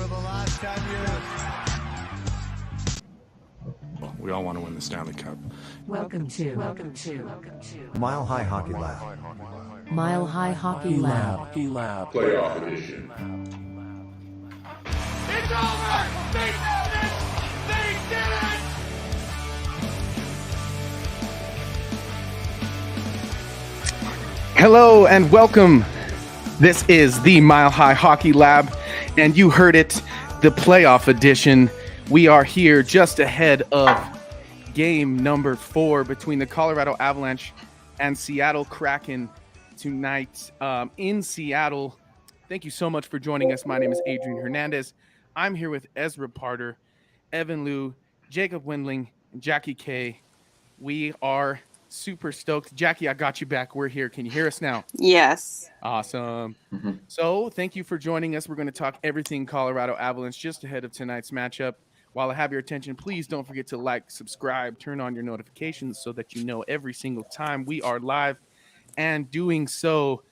for the last 10 years. We all want to win the Stanley Cup. Welcome to Mile High Hockey Lab. Mile High Hockey Lab. Playoff edition. It's over! They did it! They did it! Hello and welcome. This is the Mile High Hockey Lab, and you heard it, the playoff edition. We are here just ahead of game number 4 between the Colorado Avalanche and Seattle Kraken tonight in Seattle. Thank you so much for joining us. My name is Adrian Hernandez. I'm here with Ezra Parter, Evan Liu, Jacob Windling, and Jackie K. We are super stoked. Jackie, I got you back. We're here. Can you hear us now? Yes. Awesome. So thank you for joining us. We're going to talk everything Colorado Avalanche just ahead of tonight's matchup. While I have your attention, please don't forget to like, subscribe, turn on your notifications so that you know every single time we are live. And doing so,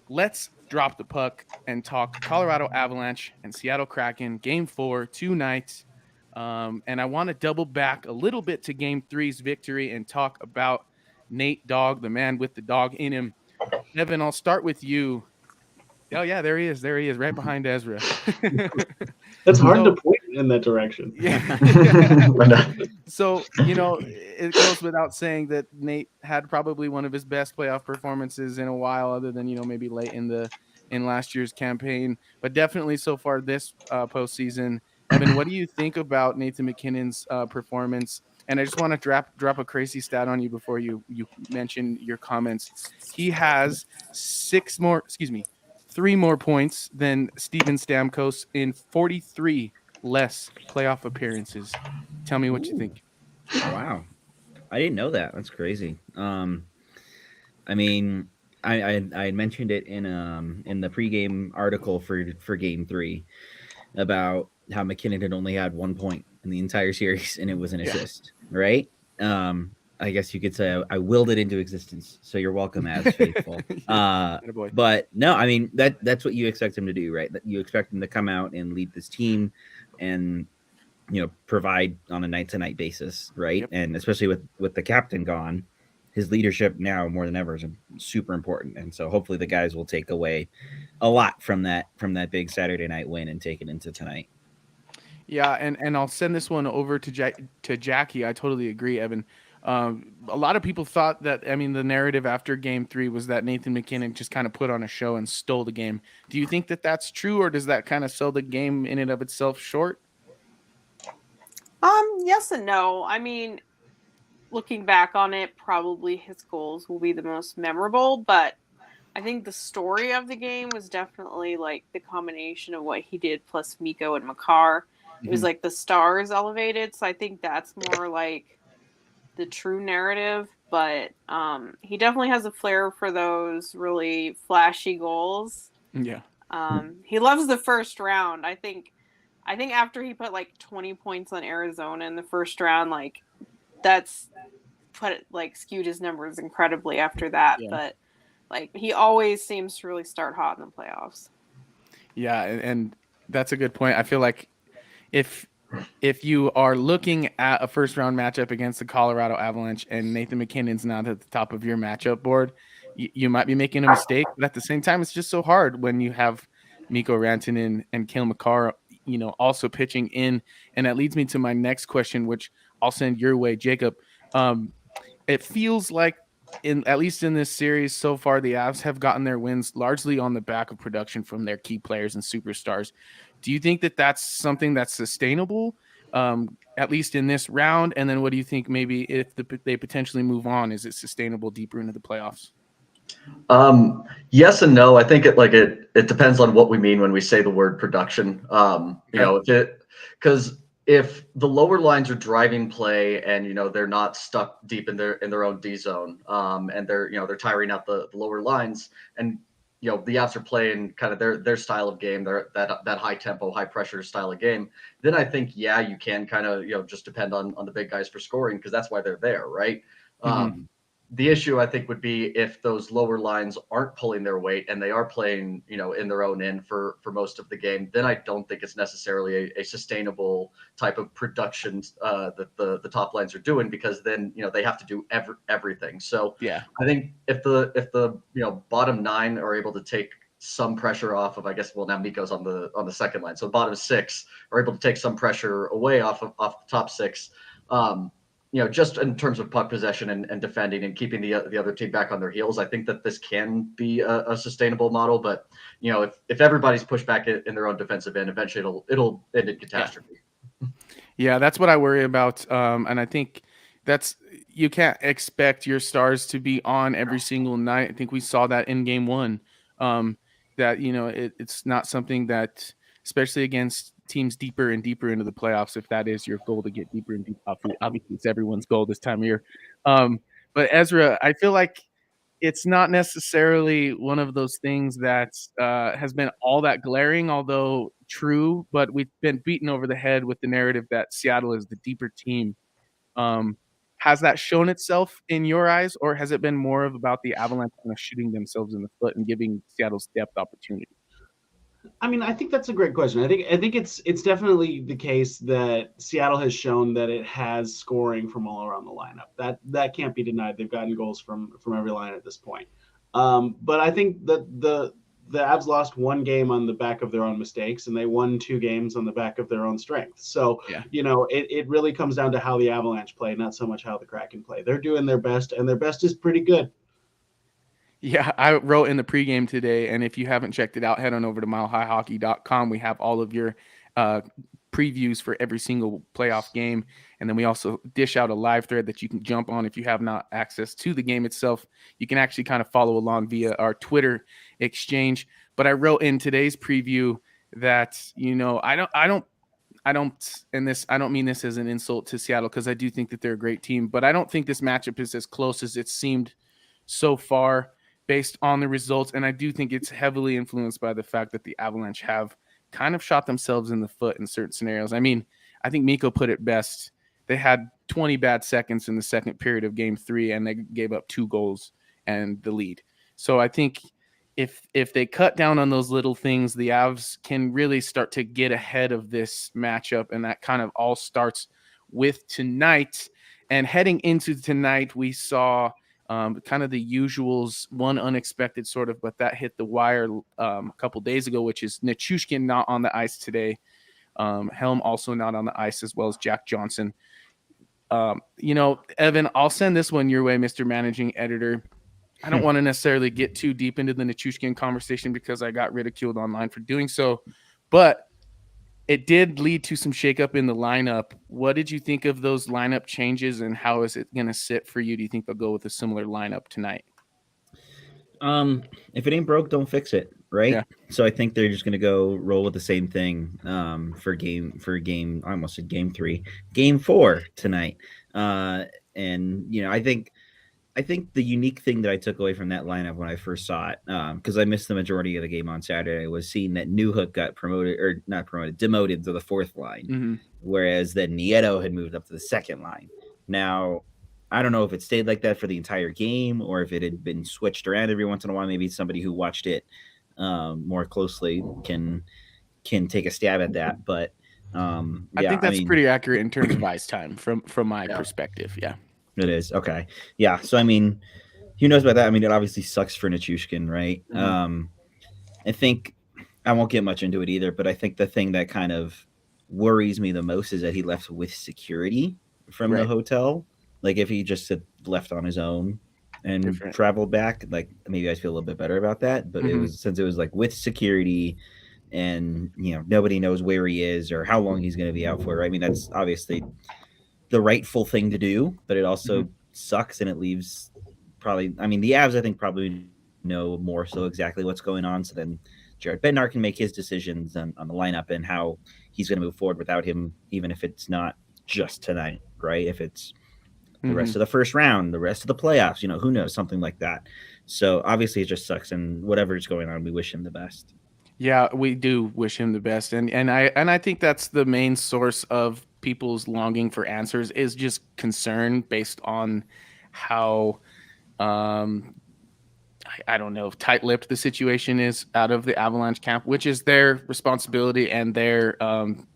let's drop the puck and talk Colorado Avalanche and Seattle Kraken Game 4 tonight. And I want to double back a little bit to Game 3's victory and talk about Nate Dogg, the man with the dog in him. Evan, I'll start with you. Oh, yeah, there he is. There he is, right behind Ezra. It's hard to point in that direction. Yeah. So, it goes without saying that Nate had probably one of his best playoff performances in a while, other than, maybe late in last year's campaign, but definitely so far this postseason. Evan, what do you think about Nathan MacKinnon's performance? And I just want to drop a crazy stat on you before you mention your comments. He has 3 more points than Steven Stamkos in 43 less playoff appearances. Tell me what you think. Wow. I didn't know that. That's crazy. I mentioned it in the pregame article for Game 3 about how MacKinnon had only had 1 point in the entire series, and it was an assist, right? I guess you could say I willed it into existence. So you're welcome, as faithful. But no, that's what you expect him to do, right? That you expect him to come out and lead this team and provide on a night-to-night basis, right? Yep. And especially with the captain gone, his leadership now more than ever is super important. And so hopefully the guys will take away a lot from that big Saturday night win and take it into tonight. Yeah, and I'll send this one over to Jackie. I totally agree, Evan. A lot of people thought that, the narrative after Game 3 was that Nathan MacKinnon just kind of put on a show and stole the game. Do you think that that's true, or does that kind of sell the game in and of itself short? Yes and no. Looking back on it, probably his goals will be the most memorable, but I think the story of the game was definitely like the combination of what he did plus Mikko and Makar. It was like the stars elevated, so I think that's more like the true narrative, but he definitely has a flair for those really flashy goals. Yeah. He loves the first round. I think after he put like 20 points on Arizona in the first round, like that's skewed his numbers incredibly after that. Yeah. But like he always seems to really start hot in the playoffs. Yeah, and that's a good point. I feel like if you are looking at a first round matchup against the Colorado Avalanche and Nathan MacKinnon's not at the top of your matchup board, you might be making a mistake. But at the same time, it's just so hard when you have Mikko Rantanen and Cale Makar, also pitching in. And that leads me to my next question, which I'll send your way, Jacob. It feels like at least in this series so far, the Avs have gotten their wins largely on the back of production from their key players and superstars. Do you think that that's something that's sustainable, at least in this round? And then what do you think maybe if they potentially move on, is it sustainable deeper into the playoffs? Yes and no. I think it depends on what we mean when we say the word production. Because if the lower lines are driving play and they're not stuck deep in their own D zone, and they're tiring out the lower lines, and the Avs are playing kind of their style of game, that high tempo, high pressure style of game, then I think, you can kind of, just depend on the big guys for scoring, because that's why they're there, right? the issue I think would be if those lower lines aren't pulling their weight and they are playing, in their own end for most of the game, then I don't think it's necessarily a sustainable type of production that the top lines are doing, because then, they have to do everything. So Yeah. I think if the bottom 9 are able to take some pressure off of, I guess, well, now Miko's on the second line, so bottom 6 are able to take some pressure away off the top 6. Just in terms of puck possession and defending and keeping the other team back on their heels, I think that this can be a sustainable model. But if everybody's pushed back in their own defensive end, eventually it'll end in catastrophe. Yeah, that's what I worry about, and I think you can't expect your stars to be on every single night. I think we saw that in Game 1. That it's not something that, especially against teams deeper and deeper into the playoffs, if that is your goal, to get deeper and deeper. Obviously, it's everyone's goal this time of year. But Ezra, I feel like it's not necessarily one of those things that has been all that glaring, although true. But we've been beaten over the head with the narrative that Seattle is the deeper team. Has that shown itself in your eyes, or has it been more of about the Avalanche kind of shooting themselves in the foot and giving Seattle's depth opportunity? I mean, I think that's a great question. I think it's definitely the case that Seattle has shown that it has scoring from all around the lineup. That can't be denied. They've gotten goals from every line at this point. But I think that the Avs lost one game on the back of their own mistakes, and they won 2 games on the back of their own strength. So, Yeah. It really comes down to how the Avalanche play, not so much how the Kraken play. They're doing their best, and their best is pretty good. Yeah, I wrote in the pregame today, and if you haven't checked it out, head on over to milehighhockey.com. We have all of your previews for every single playoff game, and then we also dish out a live thread that you can jump on if you have not access to the game itself. You can actually kind of follow along via our Twitter exchange. But I wrote in today's preview that I don't mean this as an insult to Seattle, because I do think that they're a great team, but I don't think this matchup is as close as it seemed so far, based on the results. And I do think it's heavily influenced by the fact that the Avalanche have kind of shot themselves in the foot in certain scenarios. I mean, I think Mikko put it best. They had 20 bad seconds in the second period of Game 3, and they gave up 2 goals and the lead. So I think if they cut down on those little things, the Avs can really start to get ahead of this matchup. And that kind of all starts with tonight. And heading into tonight, we saw kind of the usuals, one unexpected sort of, but that hit the wire a couple days ago, which is Nichushkin not on the ice today. Helm also not on the ice, as well as Jack Johnson. Evan, I'll send this one your way, Mr. Managing Editor. I don't want to necessarily get too deep into the Nichushkin conversation because I got ridiculed online for doing so, but it did lead to some shakeup in the lineup. What did you think of those lineup changes, and how is it going to sit for you? Do you think they'll go with a similar lineup tonight? If it ain't broke, don't fix it, right? Yeah. So I think they're just going to go roll with the same thing for game. I almost said Game 3, Game 4 tonight. I think the unique thing that I took away from that lineup when I first saw it, because I missed the majority of the game on Saturday, was seeing that Newhook got demoted to the 4th line, whereas then Nieto had moved up to the 2nd line. Now, I don't know if it stayed like that for the entire game or if it had been switched around every once in a while. Maybe somebody who watched it more closely can take a stab at that. But I think that's pretty accurate in terms of ice time from my perspective. Yeah. It is. Okay. Yeah. So, I mean, who knows about that? I mean, it obviously sucks for Nichushkin, right? I think I won't get much into it either, but I think the thing that kind of worries me the most is that he left with security from the hotel. Like, if he just had left on his own and traveled back, like, maybe I'd feel a little bit better about that. But since it was like with security and, nobody knows where he is or how long he's going to be out for. I mean, that's obviously the rightful thing to do, but it also sucks, and it leaves the Avs, I think, probably know more so exactly what's going on. So then Jared Bednar can make his decisions on the lineup and how he's going to move forward without him, even if it's not just tonight, right? If it's the rest of the first round, the rest of the playoffs, who knows, something like that. So obviously it just sucks, and whatever is going on, we wish him the best. Yeah, we do wish him the best. And I think that's the main source of people's longing for answers, is just concern based on how I don't know if tight-lipped the situation is out of the Avalanche camp, which is their responsibility and their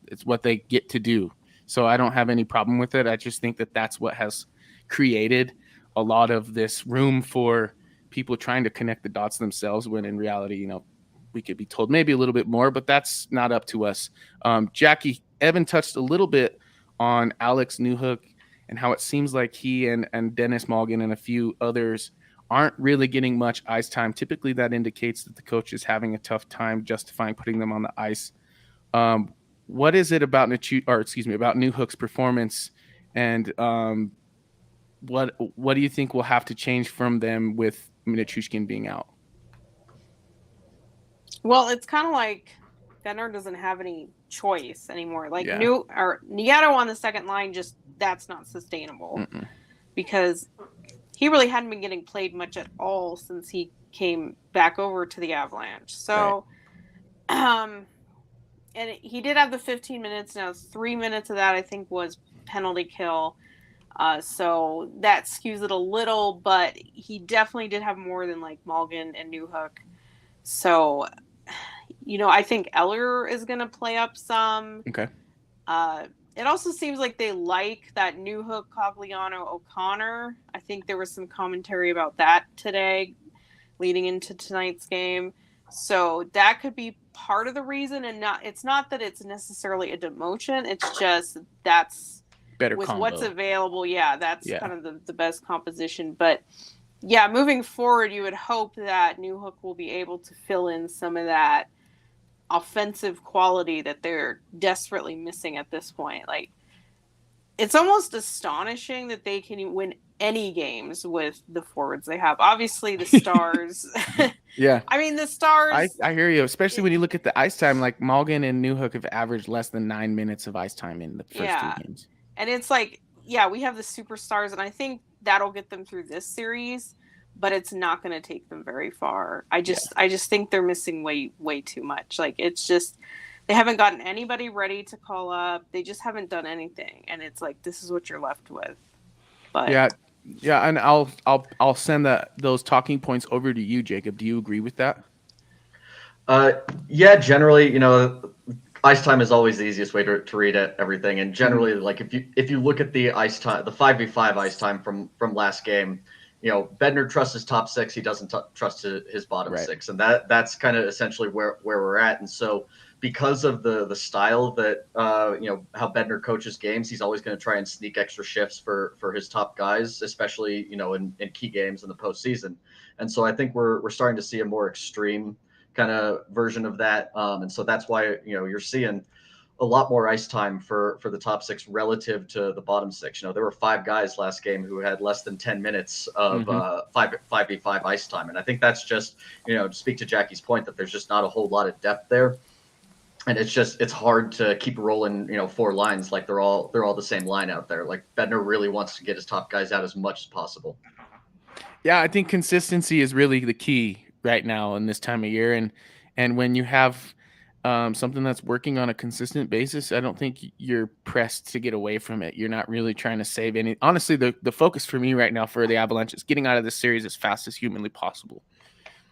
it's what they get to do. So I don't have any problem with it. I just think that that's what has created a lot of this room for people trying to connect the dots themselves, when in reality, you know, we could be told maybe a little bit more, but that's not up to us. Jackie, Evan touched a little bit on Alex Newhook and how it seems like he and Dennis Malgin and a few others aren't really getting much ice time. Typically that indicates that the coach is having a tough time justifying putting them on the ice. What is it about Newhook's performance, and what do you think will have to change from them with Nichushkin being out? Well, it's kind of like Benner doesn't have any choice anymore. Like Nieto on the second line, just that's not sustainable because he really hadn't been getting played much at all since he came back over to the Avalanche. So, and he did have the 15 minutes. Now, 3 minutes of that, I think, was penalty kill. So that skews it a little, but he definitely did have more than like Malgin and Newhook. So, you know, I think Eller is going to play up some. Okay. It also seems like they like that Newhook, Cogliano, O'Connor. I think there was some commentary about that today leading into tonight's game. So that could be part of the reason, and it's not that it's necessarily a demotion. It's just that's better with combo. What's available. Yeah, that's kind of the best composition. But yeah, moving forward, you would hope that Newhook will be able to fill in some of that offensive quality that they're desperately missing at this point. Like, it's almost astonishing that they can win any games with the forwards they have. Obviously, the Stars. Yeah. I mean, the Stars. I hear you, especially when you look at the ice time. Like, Malgin and Newhook have averaged less than 9 minutes of ice time in the first 2 games. And it's like, yeah, we have the superstars, and I think that'll get them through this series, but it's not going to take them very far. I just think they're missing way too much. Like, it's just, they haven't gotten anybody ready to call up. They just haven't done anything, and it's like, this is what you're left with. But yeah, and I'll send those talking points over to you, Jacob. Do you agree with that? Yeah, generally, you know, ice time is always the easiest way to read everything. And generally, like if you look at the ice time, the 5v5 ice time from last game, you know, Bednar trusts his top six. He doesn't trust his bottom six. And that's kind of essentially where we're at. And so because of the style that, you know, how Bednar coaches games, he's always going to try and sneak extra shifts for his top guys, especially, you know, in key games in the postseason. And so I think we're starting to see a more extreme kind of version of that. And so that's why, you know, you're seeing a lot more ice time for the top six relative to the bottom six. You know, there were 5 guys last game who had less than 10 minutes of 5v5 ice time. And I think that's just, you know, to speak to Jackie's point, that there's just not a whole lot of depth there. And it's hard to keep rolling, you know, 4 lines like they're all the same line out there. Like, Bednar really wants to get his top guys out as much as possible. Yeah, I think consistency is really the key right now in this time of year, and when you have something that's working on a consistent basis, I don't think you're pressed to get away from it. You're not really trying to save any. Honestly, the focus for me right now for the Avalanche is getting out of this series as fast as humanly possible,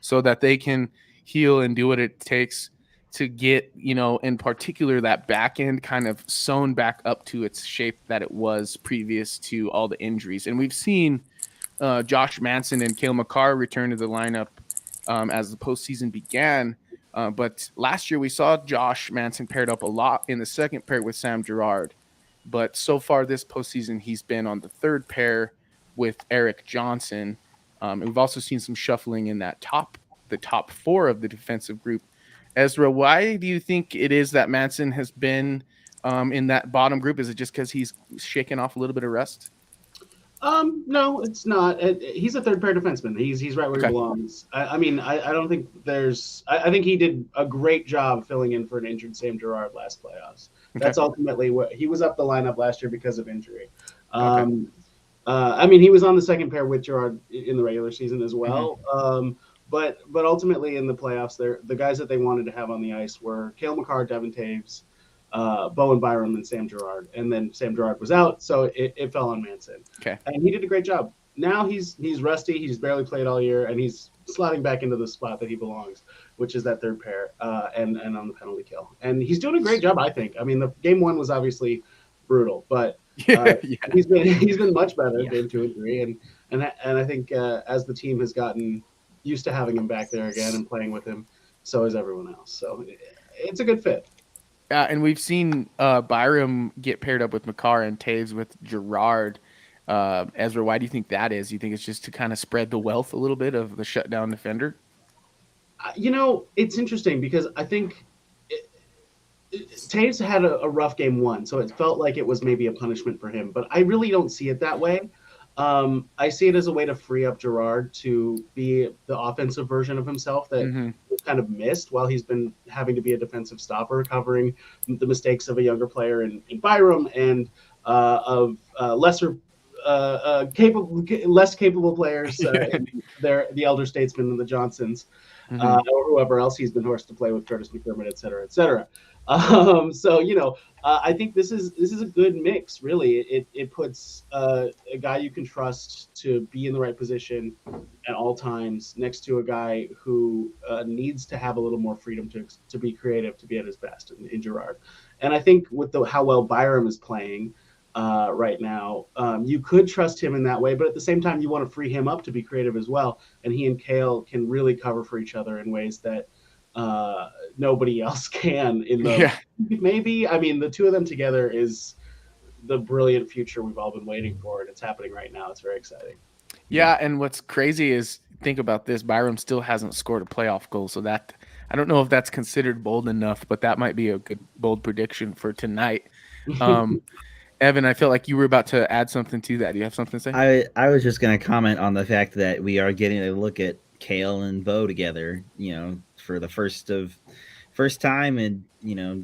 so that they can heal and do what it takes to get, you know, in particular, that back end kind of sewn back up to its shape that it was previous to all the injuries. And we've seen Josh Manson and Cale Makar return to the lineup as the postseason began. But last year we saw Josh Manson paired up a lot in the second pair with Sam Girard. But so far this postseason, he's been on the third pair with Eric Johnson. And we've also seen some shuffling in the top 4 of the defensive group. Ezra, why do you think it is that Manson has been in that bottom group? Is it just because he's shaking off a little bit of rust? No, it's not. He's a third pair defenseman. He's right where he belongs. I mean, I don't think there's. I think he did a great job filling in for an injured Sam Girard last playoffs. That's ultimately what he was up the lineup last year because of injury. I mean, he was on the second pair with Girard in the regular season as well. But ultimately in the playoffs, the guys that they wanted to have on the ice were Cale Makar, Devin Taves, Bowen Byram, and Sam Girard. And then Sam Girard was out, so it fell on Manson. Okay. And he did a great job. now he's rusty. He's barely played all year, and he's sliding back into the spot that he belongs, which is that third pair and on the penalty kill. And he's doing a great job, I think. I mean, the game 1 was obviously brutal, but he's been much better game 2 and 3, and I think as the team has gotten used to having him back there again and playing with him, so is everyone else. So it's a good fit. And we've seen Byram get paired up with Makar and Taves with Gerard. Ezra, why do you think that is? You think it's just to kind of spread the wealth a little bit of the shutdown defender? It's interesting because I think Taves had a rough game 1, so it felt like it was maybe a punishment for him. But I really don't see it that way. I see it as a way to free up Gerard to be the offensive version of himself that was kind of missed while he's been having to be a defensive stopper, covering the mistakes of a younger player in Byram and of less capable players, the elder statesmen and the Johnsons, or whoever else he's been forced to play with, Curtis McDermott, et cetera, et cetera. I think this is a good mix. Really, it puts a guy you can trust to be in the right position at all times next to a guy who needs to have a little more freedom to be creative, to be at his best in Gerard. And I think with how well Byram is playing right now, you could trust him in that way, but at the same time, you want to free him up to be creative as well. And he and Kale can really cover for each other in ways that nobody else can maybe. I mean, the two of them together is the brilliant future we've all been waiting for, and it's happening right now. It's very exciting. Yeah, and what's crazy is, think about this, Byram still hasn't scored a playoff goal, so that I don't know if that's considered bold enough, but that might be a good bold prediction for tonight. Evan, I feel like you were about to add something to that. Do you have something to say? I was just going to comment on the fact that we are getting a look at Kale and Bo together, for the first time in,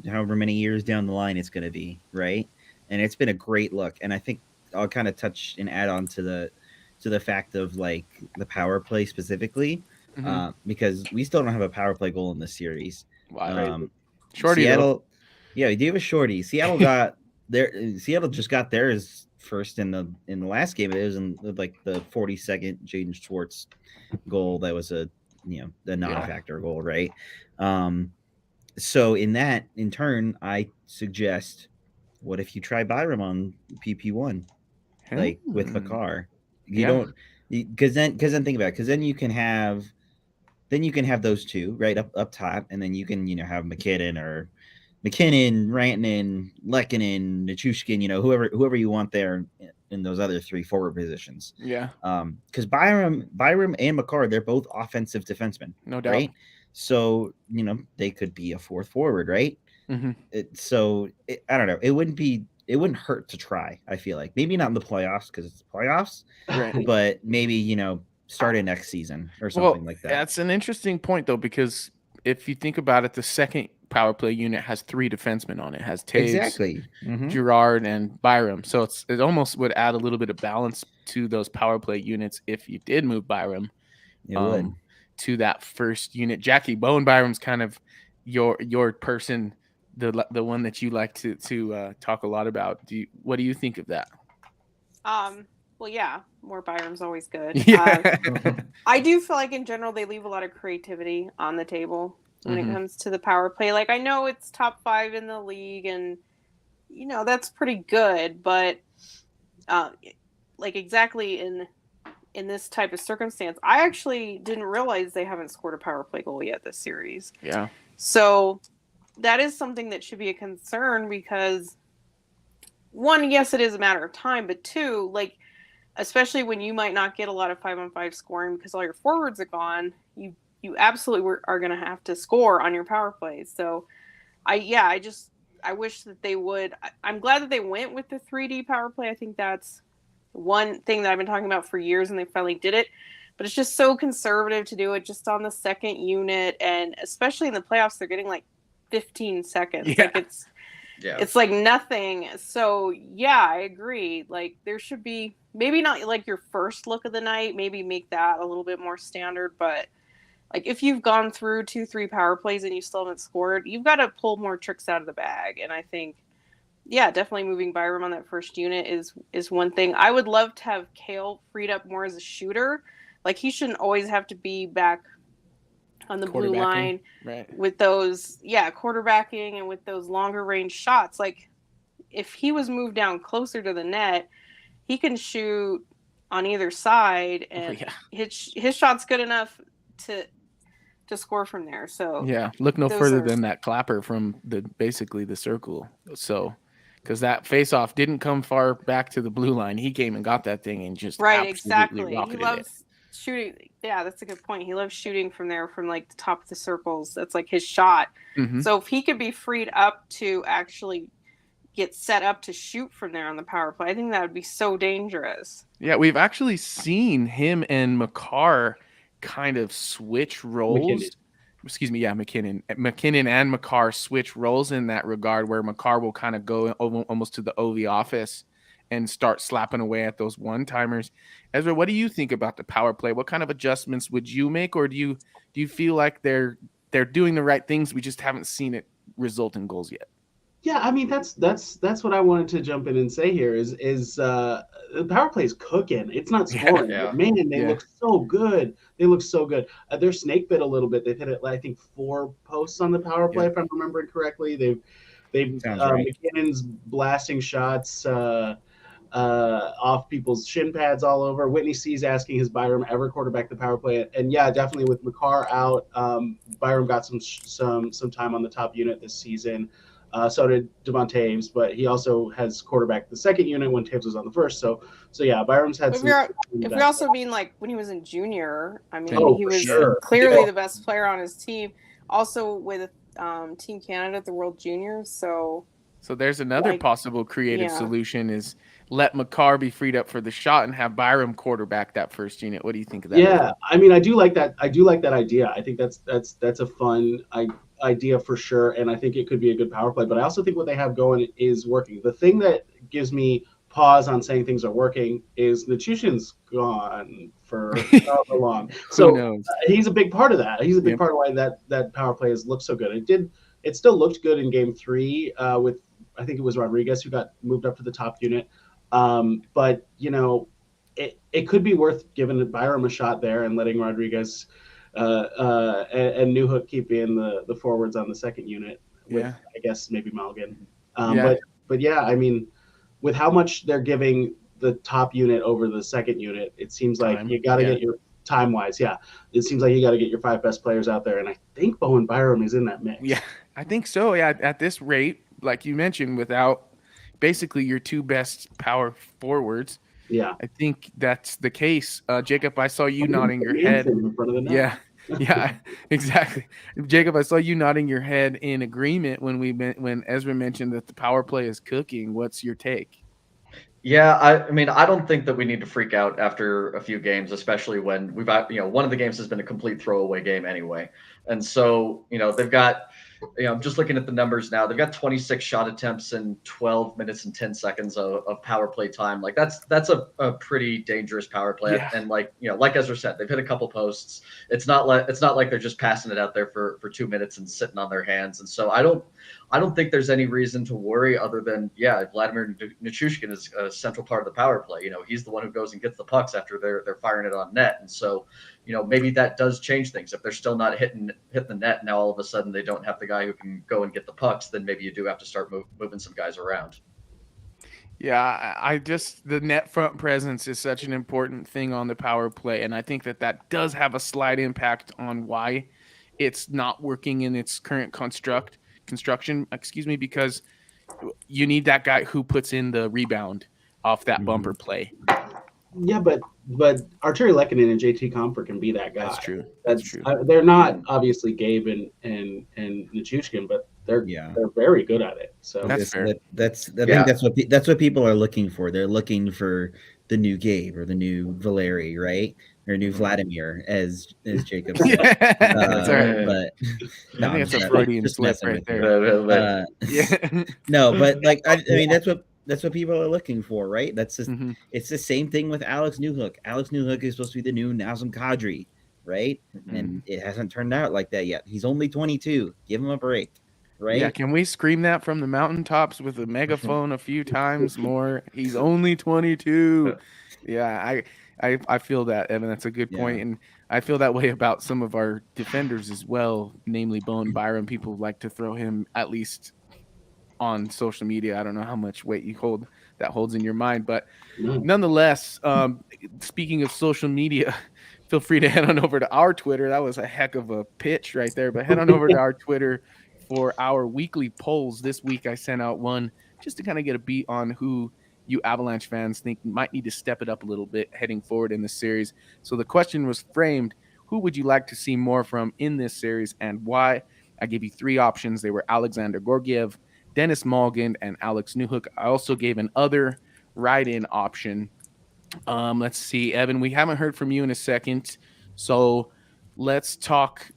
however many years down the line it's going to be, right? And it's been a great look. And I think I'll kind of touch and add on to the fact of like the power play specifically, because we still don't have a power play goal in this series. Wow. Shorty, Seattle, yeah, we do have a shorty. Seattle just got theirs first in the last game. It was in like the 42nd Jaden Schwartz goal. That was the non-factor goal, right? So in turn, I suggest, what if you try Byram on PP1, like with Makar? Because then think about it. Because then you can have those two right up top, and then you can have McKinnon, Rantanen, Lehkonen, Nichushkin, whoever you want there in those other 3 forward positions. Yeah. Because Byram and Makar, they're both offensive defensemen. No doubt. Right? So, they could be a fourth forward, right? I don't know. It wouldn't hurt to try, I feel like. Maybe not in the playoffs because it's the playoffs, right? But maybe, start it next season or something like that. That's an interesting point, though, because if you think about it, the second power play unit has 3 defensemen on it. It has Taves, Gerard, and Byram. So it almost would add a little bit of balance to those power play units if you did move Byram to that first unit. Jackie, Bo and Byram's kind of your person, the one that you like to talk a lot about. What do you think of that? Well, yeah, more Byram's always good. Yeah. I do feel like in general they leave a lot of creativity on the table when it comes to the power play. Like, I know it's top 5 in the league, and that's pretty good, but like exactly in this type of circumstance, I actually didn't realize they haven't scored a power play goal yet this series. Yeah. So that is something that should be a concern because, one, yes, it is a matter of time, but 2, like, especially when you might not get a lot of 5-on-5 scoring because all your forwards are gone, you absolutely are going to have to score on your power plays. So, I wish that they would. I'm glad that they went with the 3D power play. I think that's one thing that I've been talking about for years, and they finally did it. But it's just so conservative to do it just on the second unit, and especially in the playoffs, they're getting like 15 seconds. Yeah. Like it's like nothing. So yeah, I agree. Like, there should be maybe not like your first look of the night, maybe make that a little bit more standard, but like if you've gone through 2-3 power plays and you still haven't scored, you've got to pull more tricks out of the bag. And I think yeah, definitely moving Byram on that first unit is one thing. I would love to have Kale freed up more as a shooter. Like he shouldn't always have to be back on the blue line with those quarterbacking and with those longer range shots. Like if he was moved down closer to the net, he can shoot on either side, and his shot's good enough to score from there. So yeah, look no further than that clapper from basically the circle. So because that face-off didn't come far back to the blue line, he came and got that thing and just exactly. He loves it. Shooting. Yeah, that's a good point. He loves shooting from there, from like the top of the circles. That's like his shot. Mm-hmm. So if he could be freed up to actually get set up to shoot from there on the power play, I think that would be so dangerous. Yeah, we've actually seen him and Makar kind of switch roles. McKinnon and Makar switch roles in that regard, where Makar will kind of go almost to the OV office and start slapping away at those one-timers. Ezra, what do you think about the power play? What kind of adjustments would you make, or do you feel like they're doing the right things? We just haven't seen it result in goals yet. Yeah, I mean that's what I wanted to jump in and say here is the power play is cooking. It's not scoring. Yeah. But man, they look so good. They look so good. They're snake bit a little bit. They've hit it, I think, 4 posts on the power play, if I'm remembering correctly. They've right. McKinnon's blasting shots off people's shin pads all over. Whitney C's asking, has Byram ever quarterbacked the power play? And yeah, definitely with Makar out, Byram got some time on the top unit this season. So did Devon Taves, but he also has quarterbacked the second unit when Taves was on the first. So yeah, Byram's had If we also mean like when he was in junior, I mean he was clearly the best player on his team. Also with Team Canada at the World Juniors. So there's another possible creative solution is let Makar be freed up for the shot and have Byram quarterback that first unit. What do you think of that? Yeah, I mean, I do like that. I do like that idea. I think that's a fun idea for sure, and I think it could be a good power play. But I also think what they have going is working. The thing that gives me pause on saying things are working is Nichushkin's gone for however long. So he's a big part of that. He's a big part of why that power play has looked so good. It still looked good in game 3 with, I think it was Rodriguez who got moved up to the top unit. But you know, it could be worth giving Byram a shot there and letting Rodriguez and Newhook keep being the forwards on the second unit with, I guess, maybe Malgin. But yeah, I mean, with how much they're giving the top unit over the second unit, it seems like you got to get your time-wise. Yeah, it seems like you got to get your 5 best players out there, and I think Bowen Byram is in that mix. Yeah, I think so. Yeah, at this rate, like you mentioned, without basically your 2 best power forwards. Yeah, I think that's the case. Jacob, I saw you nodding your head. In front of the net. Yeah, exactly. Jacob, I saw you nodding your head in agreement when Ezra mentioned that the power play is cooking. What's your take? Yeah, I mean, I don't think that we need to freak out after a few games, especially when we've got, one of the games has been a complete throwaway game anyway. And so, they've got, I'm just looking at the numbers now. They've got 26 shot attempts in 12 minutes and 10 seconds of power play time. Like that's a pretty dangerous power play. Yeah. And like Ezra said, they've hit a couple posts. It's not like they're just passing it out there for 2 minutes and sitting on their hands. And so I don't think there's any reason to worry other than, Vladimir Nichushkin is a central part of the power play. He's the one who goes and gets the pucks after they're firing it on net. And so, maybe that does change things. If they're still not hitting the net, now all of a sudden they don't have the guy who can go and get the pucks, then maybe you do have to start moving some guys around. Yeah, the net front presence is such an important thing on the power play. And I think that does have a slight impact on why it's not working in its current construction, because you need that guy who puts in the rebound off that bumper play. Yeah, but Arturi Lehkonen and JT Comfort can be that guy. That's true. They're not obviously Gabe and Nichushkin, but they're very good at it. So that's fair. I think that's what people are looking for. They're looking for the new Gabe or the new Valeri, right? Or new Vladimir, as Jacob said. That's all right. But I think it's a Freudian slip right there. No, but like I mean that's what people are looking for, right? That's just it's the same thing with Alex Newhook. Alex Newhook is supposed to be the new Nazem Kadri, right? And it hasn't turned out like that yet. He's only 22. Give him a break. right? Yeah, can we scream that from the mountaintops with a megaphone a few times more? He's only 22. Yeah, I feel that, Evan. That's a good point. And I feel that way about some of our defenders as well, namely Bowen Byram. People like to throw him at least on social media. I don't know how much weight you holds in your mind, but nonetheless, speaking of social media, feel free to head on over to our Twitter. That was a heck of a pitch right there, but head on over to our Twitter for our weekly polls. This week I sent out one just to kind of get a beat on who you Avalanche fans think might need to step it up a little bit heading forward in the series. So the question was framed, who would you like to see more from in this series and why? I gave you 3 options. They were Alexander Georgiev, Dennis Malgin, and Alex Newhook. I also gave an other write-in option. Let's see, Evan, we haven't heard from you in a second. So let's talk.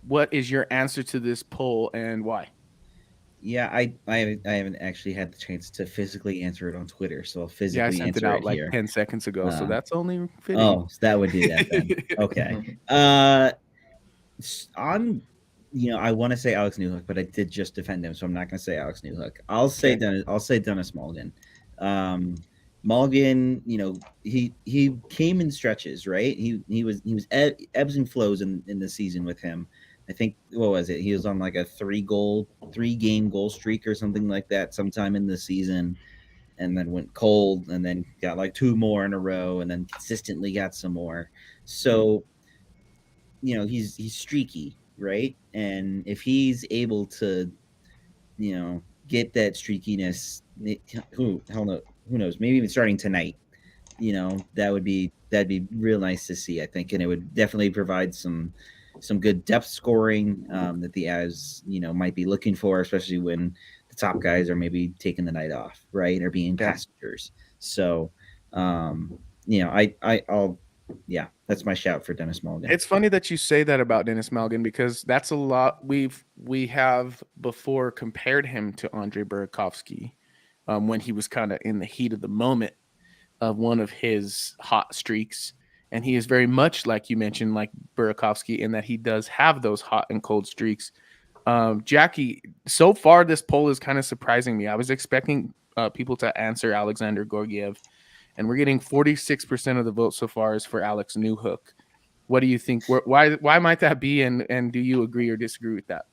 What is your answer to this poll and why? Yeah, I haven't actually had the chance to physically answer it on Twitter, so I'll physically I sent answer it out like here. 10 seconds ago, so that's only fitting. Oh, so that would do that then. Okay. I want to say Alex Newhook, but I did just defend him, so I'm not going to say Alex Newhook. I'll say Dennis Malgin. Malgin, he came in stretches, right? He was ebbs and flows in the season with him. I think, what was it? He was on like a 3-game goal streak or something like that sometime in the season, and then went cold, and then got like 2 more in a row, and then consistently got some more. So, he's streaky, right? And if he's able to, get that streakiness, who knows? Maybe even starting tonight, that'd be real nice to see, I think, and it would definitely provide some good depth scoring that the Avs, might be looking for, especially when the top guys are maybe taking the night off, right, or being passengers. So, that's my shout for Dennis Malgin. It's funny that you say that about Dennis Malgin because that's a lot. We have before compared him to Andre Burakovsky when he was kind of in the heat of the moment of one of his hot streaks. And he is very much, like you mentioned, like Burakovsky in that he does have those hot and cold streaks. Jackie, so far this poll is kind of surprising me. I was expecting people to answer Alexander Georgiev, and we're getting 46% of the vote so far is for Alex Newhook. What do you think? Why might that be? And do you agree or disagree with that?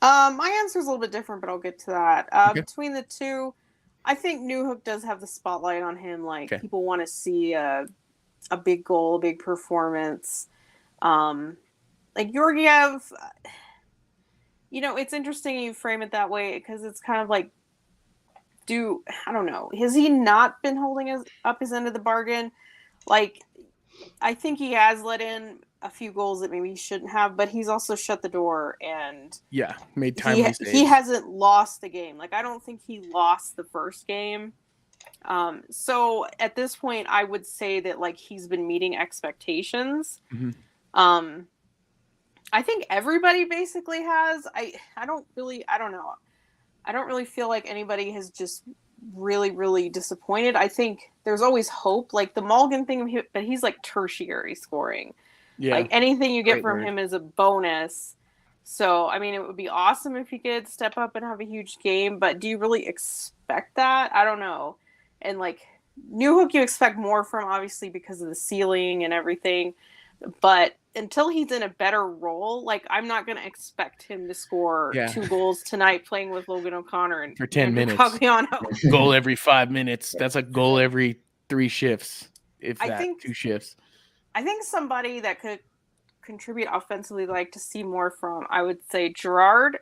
My answer is a little bit different, but I'll get to that. Okay. Between the two, I think Newhook does have the spotlight on him. People want to see a big goal, a big performance. Like Georgiev, it's interesting you frame it that way because it's kind of like, I don't know, has he not been holding up his end of the bargain? Like, I think he has let in a few goals that maybe he shouldn't have, but he's also shut the door and made timely saves. He hasn't lost the game. Like, I don't think he lost the first game. So at this point, I would say that he's been meeting expectations. Mm-hmm. I think everybody basically has. I don't know. I don't really feel like anybody has just really, really disappointed. I think there's always hope. Like the Malgin thing, but he's tertiary scoring. Yeah. Anything you get from him is a bonus. So, I mean, it would be awesome if he could step up and have a huge game, but do you really expect that? I don't know. And Newhook, you expect more from, obviously, because of the ceiling and everything. But until he's in a better role, I'm not going to expect him to score 2 goals tonight playing with Logan O'Connor and for 10 minutes. Cogliano. Goal every 5 minutes. That's a goal every 3 shifts, if that, 2 shifts. I think somebody that could contribute offensively to see more from, I would say Gerard.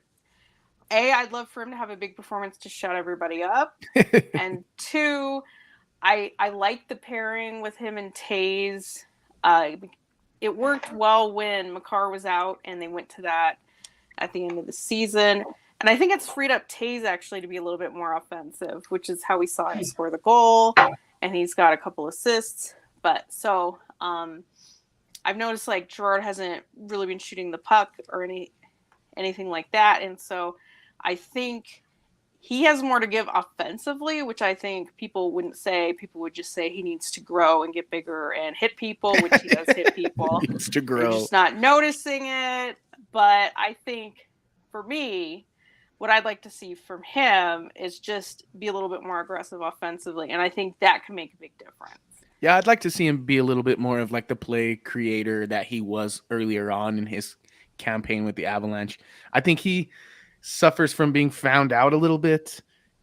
I'd love for him to have a big performance to shut everybody up. And 2, I like the pairing with him and Taze. It worked well when Makar was out, and they went to that at the end of the season. And I think it's freed up Taze actually to be a little bit more offensive, which is how we saw him score the goal. And he's got a couple assists. But so I've noticed Gerard hasn't really been shooting the puck or anything like that. And so I think he has more to give offensively, which I think people wouldn't say. People would just say he needs to grow and get bigger and hit people, which he does hit people. He needs to grow. They're just not noticing it. But I think for me, what I'd like to see from him is just be a little bit more aggressive offensively, and I think that can make a big difference. Yeah, I'd like to see him be a little bit more of like the play creator that he was earlier on in his campaign with the Avalanche. I think he suffers from being found out a little bit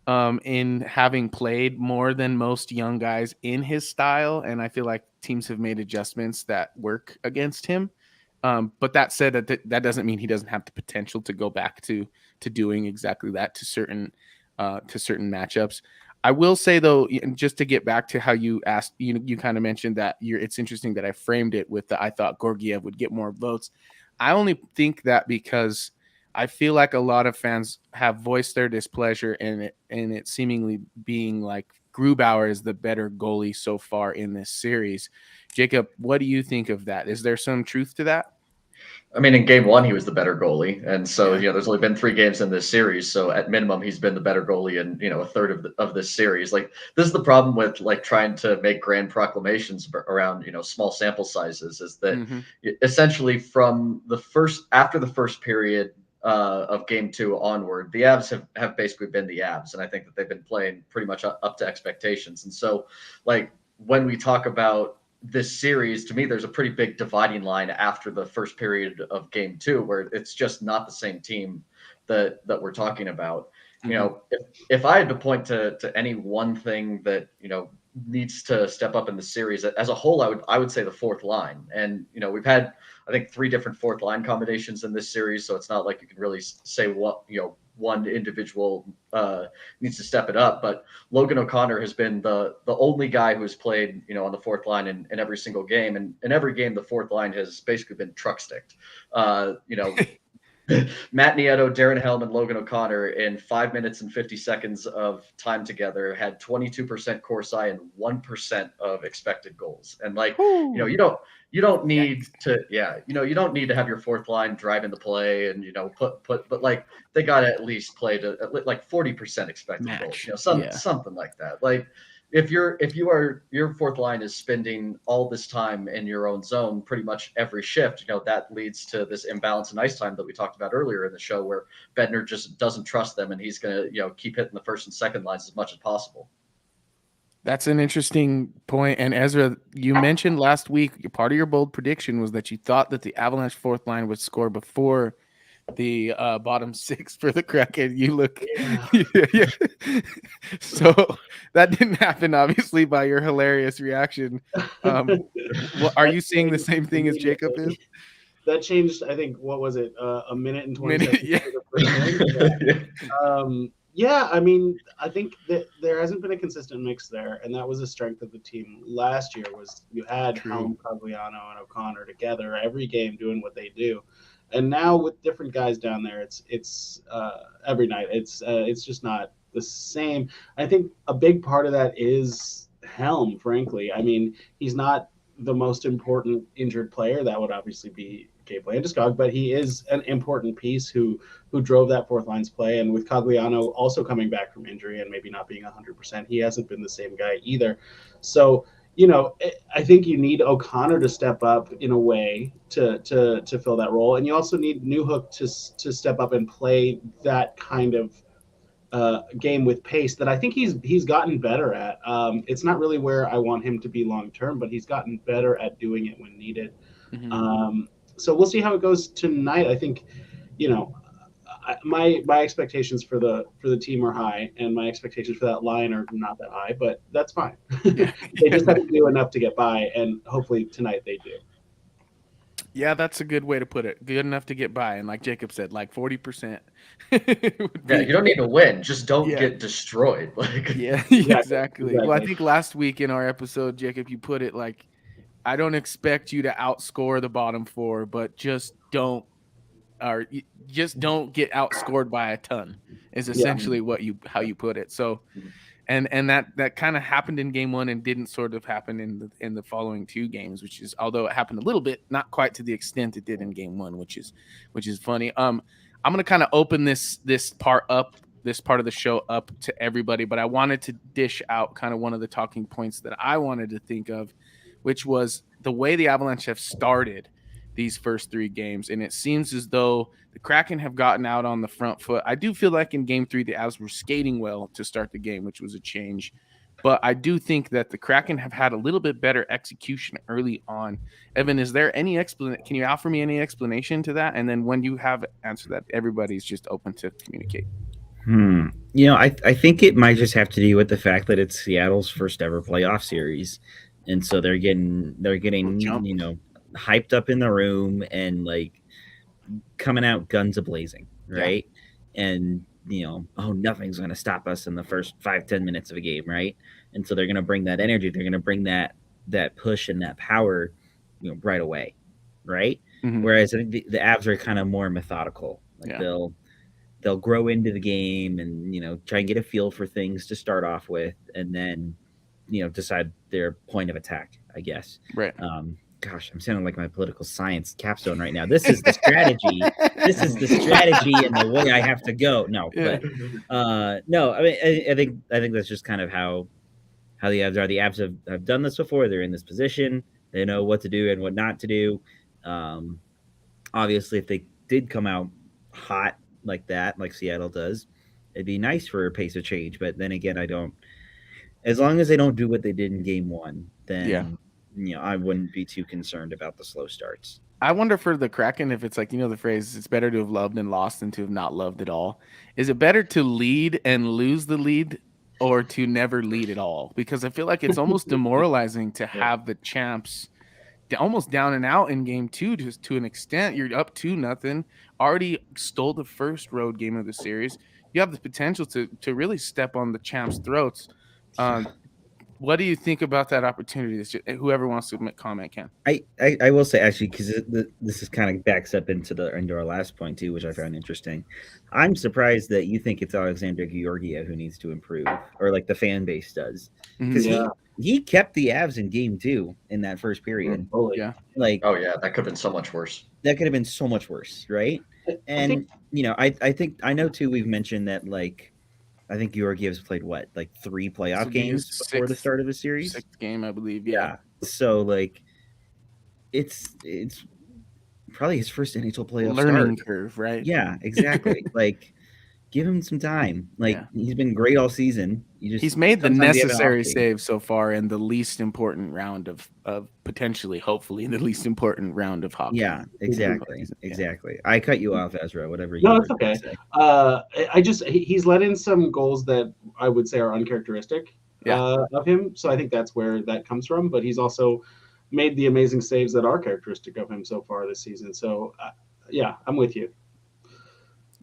in having played more than most young guys in his style, and I feel like teams have made adjustments that work against him. But that said, that doesn't mean he doesn't have the potential to go back to doing exactly that to certain matchups. I will say though, just to get back to how you asked, you kind of mentioned that it's interesting that I framed it with I thought Georgiev would get more votes. I only think that because I feel like a lot of fans have voiced their displeasure in it seemingly being like Grubauer is the better goalie so far in this series. Jacob, what do you think of that? Is there some truth to that? I mean, in game one, he was the better goalie. And so, there's only been 3 games in this series. So at minimum, he's been the better goalie in, a third of this series. Like, this is the problem with like trying to make grand proclamations around, small sample sizes, is that essentially from after the first period of game 2 onward, the Avs have basically been the Avs. And I think that they've been playing pretty much up to expectations. And so like when we talk about this series, to me, there's a pretty big dividing line after the first period of game 2, where it's just not the same team that we're talking about. If I had to point to any one thing that, needs to step up in the series as a whole, I would say the fourth line. And, we've had, I think, 3 different fourth line combinations in this series. So it's not like you can really say what, one individual needs to step it up, but Logan O'Connor has been the only guy who's played, on the fourth line in every single game. And in every game, the fourth line has basically been truck sticked. Matt Nieto, Darren Helm, and Logan O'Connor in 5 minutes and 50 seconds of time together had 22% Corsi and 1% of expected goals. And like, you don't need to, you don't need to have your fourth line driving the play and, but like they got to at least play to like 40% expected goals, something like that. Like if your fourth line is spending all this time in your own zone, pretty much every shift, that leads to this imbalance in ice time that we talked about earlier in the show, where Bednar just doesn't trust them and he's going to, keep hitting the first and second lines as much as possible. That's an interesting point. And Ezra, you mentioned last week, part of your bold prediction was that you thought that the Avalanche fourth line would score before the bottom 6 for the Kraken. You look, yeah. So that didn't happen, obviously, by your hilarious reaction. Are you seeing the same thing as Jacob is? That changed, I think, what was it, a minute and 20 seconds? Yeah, I mean, I think that there hasn't been a consistent mix there, and that was a strength of the team last year. Was you had Helm, Cogliano, and O'Connor together every game doing what they do, and now with different guys down there, it's every night. It's just not the same. I think a big part of that is Helm. Frankly, I mean, he's not the most important injured player. That would obviously be Gabe Landeskog, but he is an important piece who drove that fourth line's play. And with Cogliano also coming back from injury and maybe not being 100%, he hasn't been the same guy either. So, I think you need O'Connor to step up in a way to fill that role. And you also need Newhook to step up and play that kind of game with pace that I think he's gotten better at. It's not really where I want him to be long-term, but he's gotten better at doing it when needed. So we'll see how it goes tonight. I think, my expectations for the team are high, and my expectations for that line are not that high, but that's fine. They just have to do enough to get by, and hopefully tonight they do. Yeah, that's a good way to put it. Good enough to get by, and like Jacob said, like 40%. You don't need to win; just don't get destroyed. Like, exactly. Well, I think last week in our episode, Jacob, you put it like, I don't expect you to outscore the bottom 4, but just don't get outscored by a ton is essentially how you put it. So, and that kind of happened in game 1 and didn't sort of happen in the following 2 games, which is, although it happened a little bit, not quite to the extent it did in game 1, which is funny. I'm going to kind of open this part of the show up to everybody, but I wanted to dish out kind of one of the talking points that I wanted to think of, which was the way the Avalanche have started these first 3 games, and it seems as though the Kraken have gotten out on the front foot. I do feel like in game 3, the Avs were skating well to start the game, which was a change. But I do think that the Kraken have had a little bit better execution early on. Evan, is there any explanation? Can you offer me any explanation to that? And then when you have answered that, everybody's just open to communicate. You know, I think it might just have to do with the fact that it's Seattle's first ever playoff series, and so they're getting you know, hyped up in the room and like coming out guns a-blazing, right? Yeah. And you know, oh, nothing's going to stop us in the first 5-10 minutes of a game, right? And so they're going to bring that energy, they're going to bring that push and that power, you know, right away, right? Mm-hmm. Whereas I think the Avs are kind of more methodical. Like they'll grow into the game and, you know, try and get a feel for things to start off with, and then, you know, decide their point of attack, I guess. Right. Gosh, I'm sounding like my political science capstone right now. This is the strategy. This is the strategy and the way I have to go. No, but no, I mean, I think that's just kind of how the Avs are. The Avs have done this before. They're in this position. They know what to do and what not to do. Obviously, if they did come out hot like that, like Seattle does, it'd be nice for a pace of change. But then again, I don't. As long as they don't do what they did in Game 1, then you know, I wouldn't be too concerned about the slow starts. I wonder for the Kraken if it's like, you know, the phrase, it's better to have loved and lost than to have not loved at all. Is it better to lead and lose the lead or to never lead at all? Because I feel like it's almost demoralizing to have the champs almost down and out in game 2 just to an extent. You're up 2-0, already stole the first road game of the series. You have the potential to really step on the champs' throats. What do you think about that opportunity? Whoever wants to comment can. I will say, actually, because this is kind of backs up into our last point too, which I found interesting. I'm surprised that you think it's Alexander Georgiev who needs to improve, or like the fan base does, because he kept the Avs in game 2 in that first period. Yeah, like that could have been so much worse. That could have been so much worse, right? And you know, I think I know too. We've mentioned that like. I think Georgiev's played like 3 playoff games before the start of the series. 6th game, I believe. Yeah. So like, it's probably his first NHL playoff learning curve, right? Yeah, exactly. Like, give him some time. Like he's been great all season. He's made the necessary saves so far in the least important round of potentially, hopefully, in the least important round of hockey. Yeah, exactly. I cut you off, Ezra. Whatever. No, it's okay. He's let in some goals that I would say are uncharacteristic of him. So I think that's where that comes from. But he's also made the amazing saves that are characteristic of him so far this season. So I'm with you.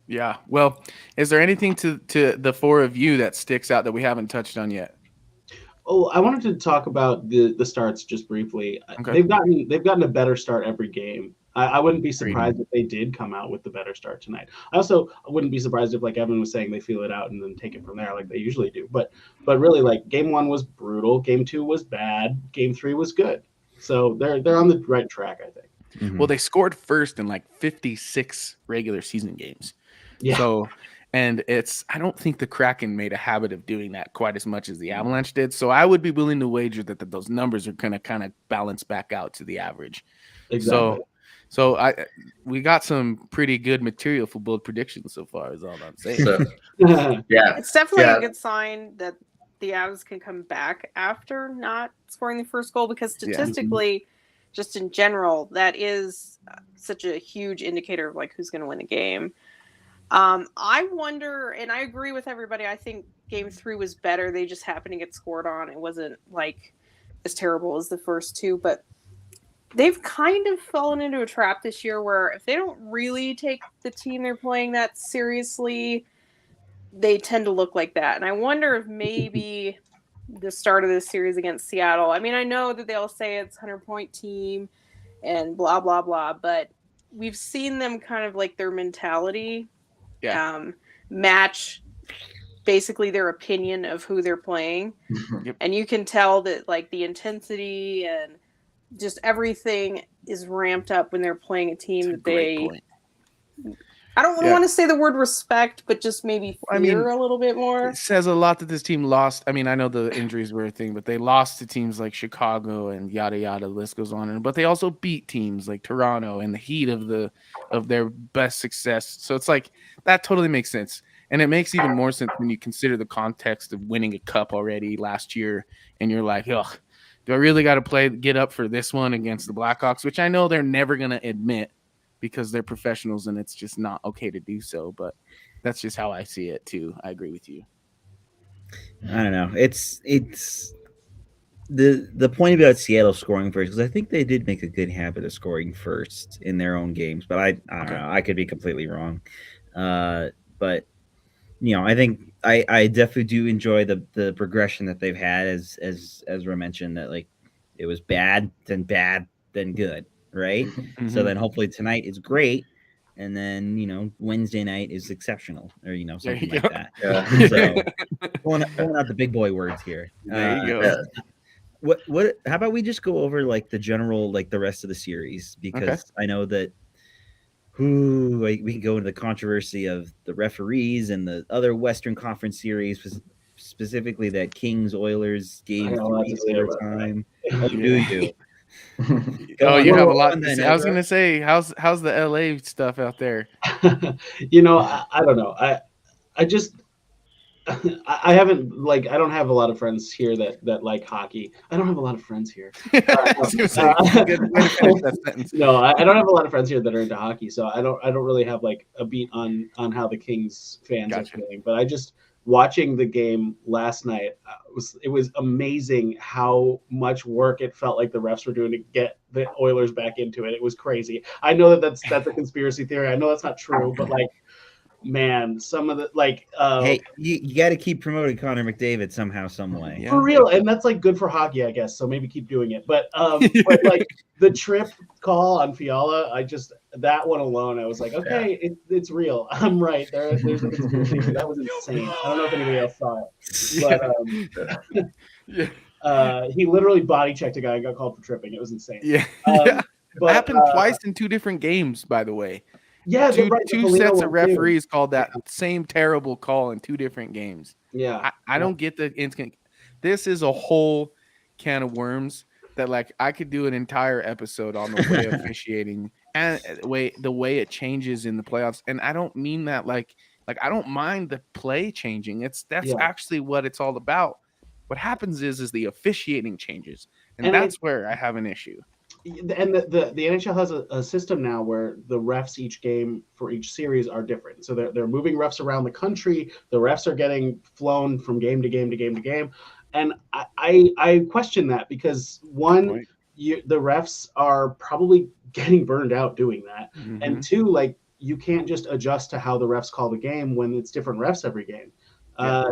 Yeah. Well, is there anything to the 4 of you that sticks out that we haven't touched on yet? Oh, I wanted to talk about the starts just briefly. Okay. They've gotten a better start every game. I wouldn't be surprised if they did come out with the better start tonight. I also wouldn't be surprised if, like Evan was saying, they feel it out and then take it from there like they usually do. But really, like, game 1 was brutal, game 2 was bad, game 3 was good. So they're on the right track, I think. Mm-hmm. Well, they scored first in like 56 regular season games. Yeah. So, and I don't think the Kraken made a habit of doing that quite as much as the Avalanche did. So I would be willing to wager that those numbers are going to kind of balance back out to the average. Exactly. So we got some pretty good material for bold predictions so far, is all I'm saying. It's definitely a good sign that the Avs can come back after not scoring the first goal, because statistically, just in general, that is such a huge indicator of like who's going to win a game. I wonder, and I agree with everybody, I think game 3 was better. They just happened to get scored on. It wasn't like as terrible as the first 2, but they've kind of fallen into a trap this year where if they don't really take the team they're playing that seriously, they tend to look like that. And I wonder if maybe the start of this series against Seattle, I mean, I know that they'll say it's 100-point team and blah, blah, blah, but we've seen them kind of like their mentality match basically their opinion of who they're playing. And you can tell that like the intensity and just everything is ramped up when they're playing a team that they I don't want to say the word respect, but just maybe fear a little bit more. It says a lot that this team lost. I mean, I know the injuries were a thing, but they lost to teams like Chicago and yada yada. The list goes on. But they also beat teams like Toronto in the heat of their best success. So it's like that totally makes sense, and it makes even more sense when you consider the context of winning a cup already last year, and you're like, ugh, do I really got to get up for this one against the Blackhawks, which I know they're never gonna admit, because they're professionals and it's just not okay to do so. But that's just how I see it too. I agree with you. I don't know. It's the point about Seattle scoring first, because I think they did make a good habit of scoring first in their own games, but I don't know. I could be completely wrong. But I think I definitely do enjoy the progression that they've had, as Ezra mentioned, that like it was bad, then good. Right. Mm-hmm. So then hopefully tonight is great. And then, Wednesday night is exceptional, or, something like that. Yeah. So pulling out the big boy words here. There you go. How about we just go over like the general, like the rest of the series? Because I know that we can go into the controversy of the referees and the other Western Conference series, specifically that Kings Oilers game 3 overtime. Oh, do you? You have a lot. I was gonna say, how's the LA stuff out there? I don't know. I just I haven't I don't have a lot of friends here that like hockey. I don't have a lot of friends here. No, I don't have a lot of friends here that are into hockey, so I don't really have like a beat on how the Kings fans are feeling. But I just watching the game last night, it was amazing how much work it felt like the refs were doing to get the Oilers back into it. It was crazy. I know that's a conspiracy theory. I know that's not true, but man, some of the hey, you got to keep promoting Connor McDavid somehow, some way. For real, and that's good for hockey, I guess. So maybe keep doing it. But but the trip call on Fiala, that one alone, I was like, okay, it's real. I'm right. There's a conspiracy. That was insane. I don't know if anybody else saw it, but he literally body checked a guy and got called for tripping. It was insane. Yeah, but it happened twice in 2 different games, by the way. Yeah, two sets of referees called that same terrible call in 2 different games. Yeah, I don't get the instant. This is a whole can of worms that I could do an entire episode on the way of officiating and the way it changes in the playoffs. And I don't mean that like I don't mind the play changing. That's actually what it's all about. What happens is the officiating changes, and that's where I have an issue. And the NHL has a system now where the refs each game for each series are different. So they're moving refs around the country. The refs are getting flown from game to game to game to game. And I question that because one, the refs are probably getting burned out doing that. Mm-hmm. And 2, you can't just adjust to how the refs call the game when it's different refs every game.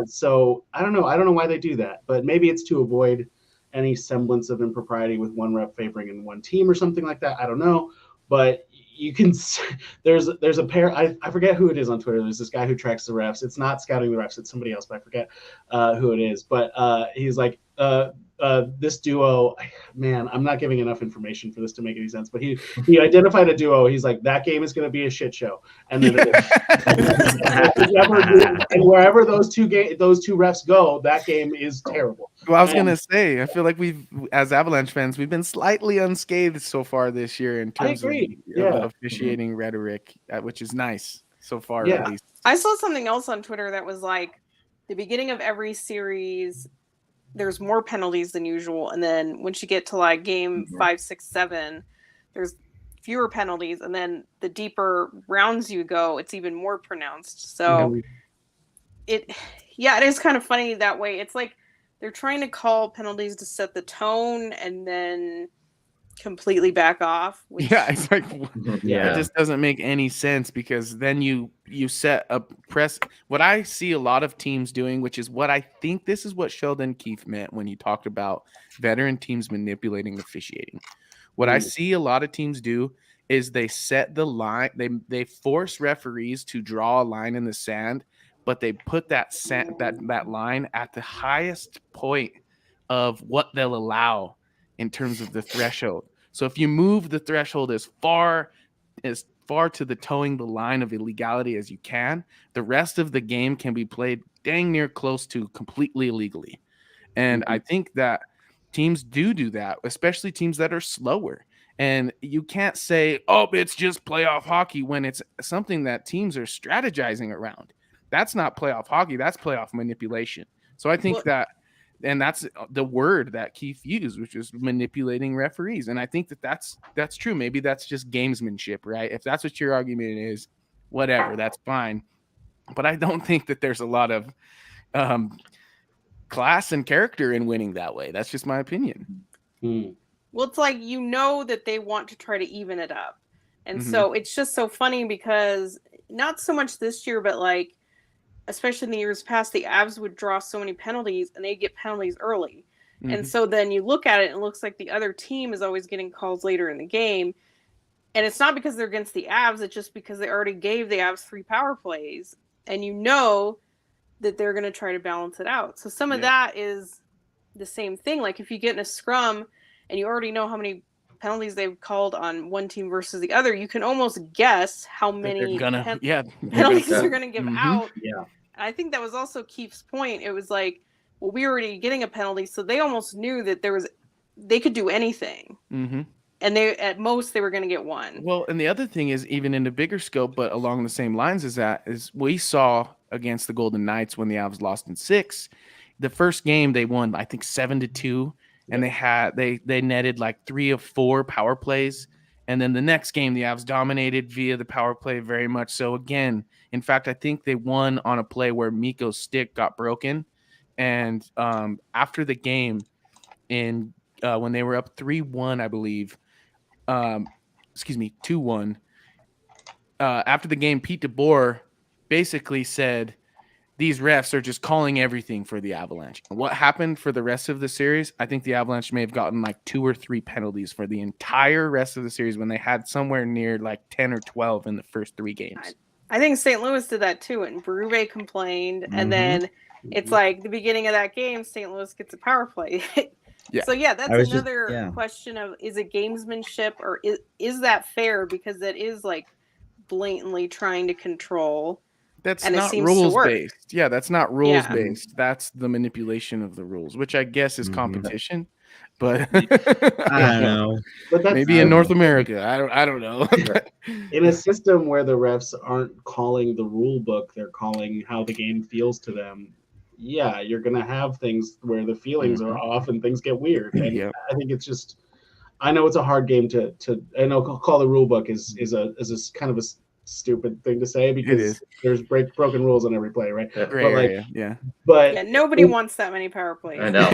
So I don't know. I don't know why they do that, but maybe it's to avoid any semblance of impropriety with one rep favoring in one team or something like that. I don't know, but you can. There's a pair. I forget who it is on Twitter. There's this guy who tracks the refs. It's not scouting the refs. It's somebody else, but I forget who it is. But he's like this duo. Man, I'm not giving enough information for this to make any sense. But he identified a duo. He's like, that game is going to be a shit show, and then and wherever those two refs go, that game is terrible. Well, I was gonna say, I feel like as Avalanche fans, we've been slightly unscathed so far this year in terms of officiating rhetoric, which is nice so far. At least. I saw something else on Twitter that was like, the beginning of every series, there's more penalties than usual, and then once you get to game 5, 6, 7, there's fewer penalties, and then the deeper rounds you go, it's even more pronounced. So it is kind of funny that way. It's like they're trying to call penalties to set the tone and then completely back off. It's like, it just doesn't make any sense, because then you set a press. What I see a lot of teams doing, which is what I think this is what Sheldon Keefe meant when he talked about veteran teams manipulating officiating. What I see a lot of teams do is they set the line. They force referees to draw a line in the sand, but they put that line at the highest point of what they'll allow in terms of the threshold. So if you move the threshold as far as far to the towing the line of illegality as you can, the rest of the game can be played dang near close to completely illegally. And I think that teams do that, especially teams that are slower. And you can't say, oh, it's just playoff hockey when it's something that teams are strategizing around. That's not playoff hockey. That's playoff manipulation. So I think and that's the word that Keith used, which is manipulating referees. And I think that's true. Maybe that's just gamesmanship, right? If that's what your argument is, whatever, that's fine. But I don't think that there's a lot of class and character in winning that way. That's just my opinion. Well, it's like, that they want to try to even it up. And so it's just so funny because not so much this year, but like, especially in the years past, the Avs would draw so many penalties and they get penalties early. And so then you look at it and it looks like the other team is always getting calls later in the game. And it's not because they're against the Avs. It's just because they already gave the Avs 3 power plays. And that they're going to try to balance it out. So some of that is the same thing. Like if you get in a scrum and you already know how many penalties they've called on one team versus the other, you can almost guess how many penalties they're going to give out. Yeah. And I think that was also Keith's point. It was like, well, we were already getting a penalty, so they almost knew that they could do anything. And at most they were going to get one. Well, and the other thing is, even in the bigger scope, but along the same lines is we saw against the Golden Knights when the Avs lost in 6. The first game they won, I think 7-2, and they netted like 3 of 4 power plays. And then the next game, the Avs dominated via the power play very much so again. In fact, I think they won on a play where Mikko's stick got broken. And after the game, when they were up 3-1, I believe, 2-1. After the game, Pete DeBoer basically said, these refs are just calling everything for the Avalanche. What happened for the rest of the series? I think the Avalanche may have gotten like 2 or 3 penalties for the entire rest of the series when they had somewhere near like 10 or 12 in the first 3 games. I think St. Louis did that too, and Berube complained, and then it's like the beginning of that game, St. Louis gets a power play. So that's another question of, is it gamesmanship or is that fair? Because that is like blatantly trying to control. That's not rules based. Yeah, that's not rules based. That's the manipulation of the rules, which I guess is competition. But I don't know. But that's maybe in North America, I don't know. In a system where the refs aren't calling the rule book, they're calling how the game feels to them. Yeah, you're gonna have things where the feelings are off and things get weird. And I think it's just, I know it's a hard game to I know call the rule book is a kind of a stupid thing to say because there's broken rules on every play, right? But nobody wants that many power plays. I know.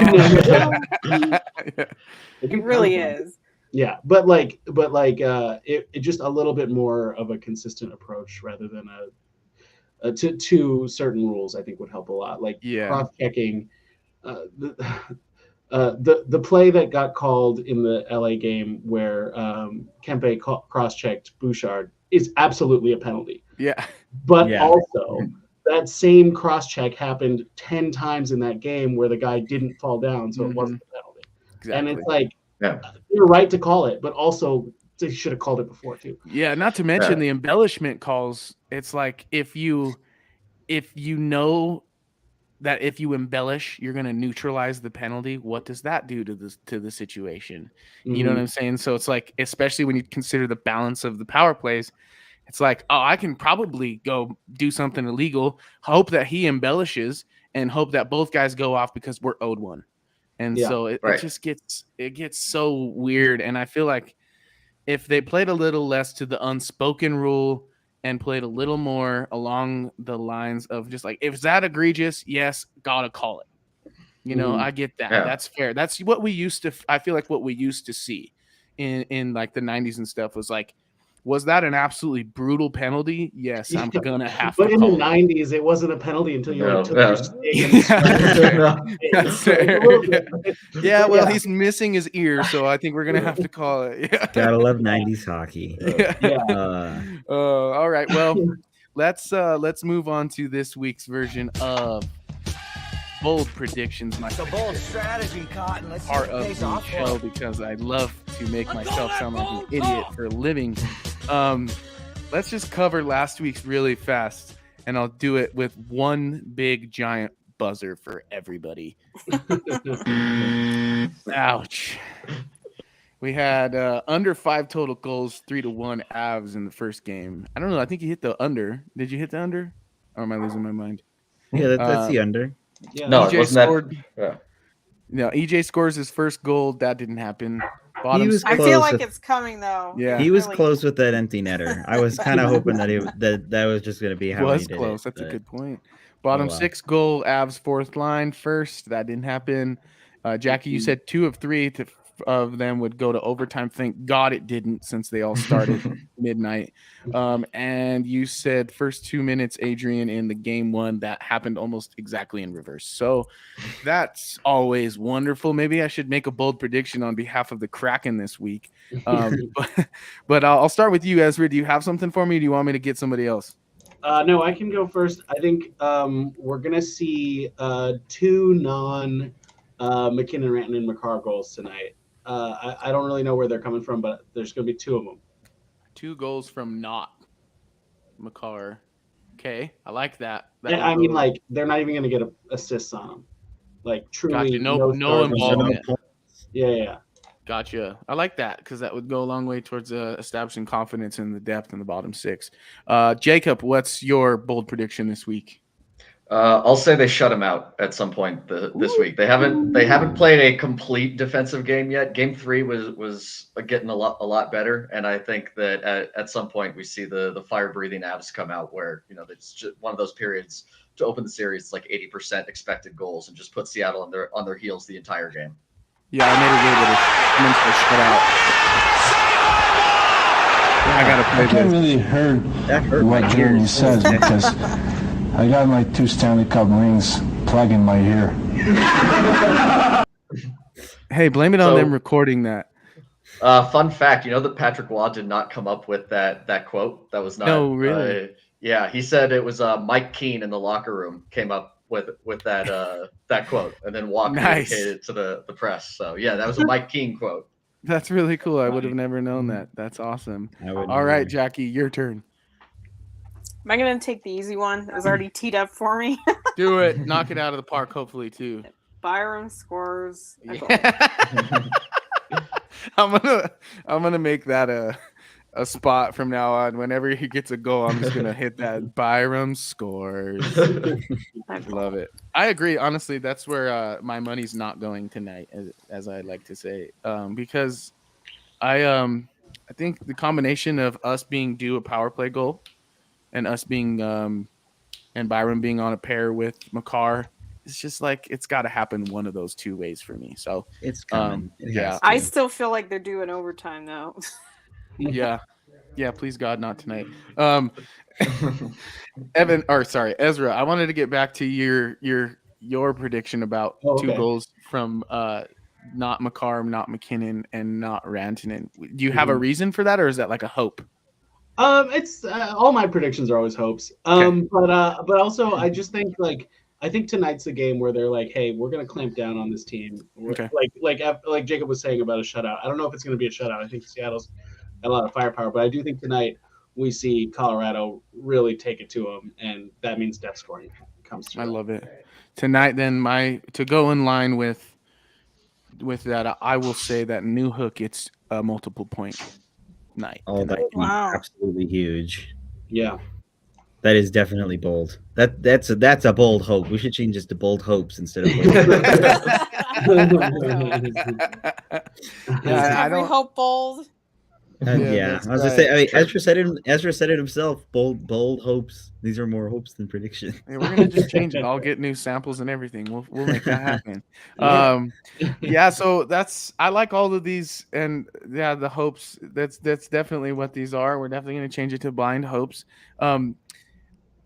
It really is. Yeah, but it just a little bit more of a consistent approach rather than to certain rules, I think would help a lot. Like cross-checking the play that got called in the LA game where Kempe cross-checked Bouchard is absolutely a penalty. Yeah. But also that same cross-check happened 10 times in that game where the guy didn't fall down, so it wasn't a penalty. Exactly. And it's like, you're right to call it, but also they should have called it before too. Yeah, not to mention the embellishment calls. It's like if you know that if you embellish, you're going to neutralize the penalty. What does that do to the situation? You know what I'm saying? So it's like, especially when you consider the balance of the power plays, it's like, oh, I can probably go do something illegal, hope that he embellishes, and hope that both guys go off because we're owed one. And so it just gets so weird. And I feel like if they played a little less to the unspoken rule and played a little more along the lines of just like, if it's that egregious, yes, gotta call it. You know, I get that. Yeah. That's fair. That's what we used to, I feel like what we used to see in like the 90s and stuff was like, was that an absolutely brutal penalty? Yes, I'm going to have to. But in the 90s, it wasn't a penality until you took your stick. Yeah, well, he's missing his ear, so I think we're going to have to call it. Yeah. Gotta love 90s hockey. All right, well, let's move on to this week's version of Bold Predictions. My bold strategy, Cotton. Let's part of the show because I love to make myself sound like an idiot for a living. let's just cover last week's really fast, and I'll do it with one big giant buzzer for everybody. Ouch. We had under 5 total goals, 3-1 Avs in the first game. I don't know. I think you hit the under. Did you hit the under? Or am I losing my mind? Yeah, that's the under. Yeah. No, EJ it wasn't scored. that. No, EJ scores his first goal. That didn't happen. Bottom. was I close feel like with- it's coming though. Yeah. He was Really. close with that empty netter. I was kind of hoping that was just going to be how was he did close. it, That's a but- good point. Bottom wow. 6 goal, Avs fourth line first. That didn't happen. Jackie, you said 2 of 3 of them would go to overtime. Thank God it didn't, since they all started midnight. And you said first 2 minutes, Adrian, in the game 1. That happened almost exactly in reverse. So that's always wonderful. Maybe I should make a bold prediction on behalf of the Kraken this week. But I'll start with you, Ezra. Do you have something for me? Or do you want me to get somebody else? No, I can go first. I think we're gonna see 2 non McKinnon, Rantanen, Makar goals tonight. I don't really know where they're coming from, but there's gonna be 2 of them. 2 goals from not Makar. Okay, I like that. Yeah, I mean, like they're not even gonna get assists on them. Like truly, Gotcha. No stars. involvement. Yeah. Gotcha. I like that because that would go a long way towards establishing confidence in the depth in the bottom 6. Jacob, what's your bold prediction this week? I'll say they shut him out at some point this week. They haven't played a complete defensive game yet. Game 3 was getting a lot better, and I think that at some point we see the fire breathing Avs come out where it's just one of those periods to open the series. It's like 80% expected goals and just put Seattle on their heels the entire game. Yeah, I made a little bit of mental shutout. I gotta play I can't this. really heard That hurt what my Jeremy ears. says because I got my 2 Stanley Cup rings plugged in my ear. Hey, blame it on So- them recording that. Fun fact, you know that Patrick Waugh did not come up with that quote. That was not. No, really? Yeah, he said it was Mike Keane in the locker room came up with that quote, and then Waugh Nice. communicated it to the press. So yeah, that was a Mike Keane quote. That's really cool. I would have never known that. That's awesome. I would All right, never. Jackie, your turn. Am I gonna take the easy one? It was already teed up for me. Do it. Knock it out of the park, hopefully, too. Byram scores. A goal. I'm gonna make that a spot from now on. Whenever he gets a goal, I'm just gonna hit that. Byram scores. Love it. I agree. Honestly, that's where my money's not going tonight, as I like to say, because I think the combination of us being due a power play goal and us being and Byram being on a pair with Makar, it's just like it's got to happen one of those 2 ways for me. So It's coming. It yeah. has to. I still feel like they're doing overtime though. yeah, please God, not tonight. Ezra, I wanted to get back to your prediction about 2 goals from not Makar, not McKinnon, and not Rantanen. Do you have a reason for that, or is that like a hope? It's all my predictions are always hopes. But also I just think I think tonight's the game where they're like, hey, we're gonna clamp down on this team. Okay. Like Jacob was saying about a shutout. I don't know if it's gonna be a shutout. I think Seattle's got a lot of firepower, but I do think tonight we see Colorado really take it to them, and that means depth scoring comes through. I love it. Tonight, then, to go in line with that, I will say that New Hook gets a multiple point night. Oh, that would be Wow. absolutely huge. Yeah. That is definitely bold. That's a bold hope. We should change this to bold hopes instead of bold. Yeah, I Every don't. hope bold. Yeah, that's I was just right. saying. I mean, Ezra said it himself. Bold hopes. These are more hopes than prediction. Yeah, we're gonna just change it. I'll get new samples and everything. We'll make that happen. Yeah. So I like all of these, and yeah, the hopes. That's definitely what these are. We're definitely gonna change it to blind hopes.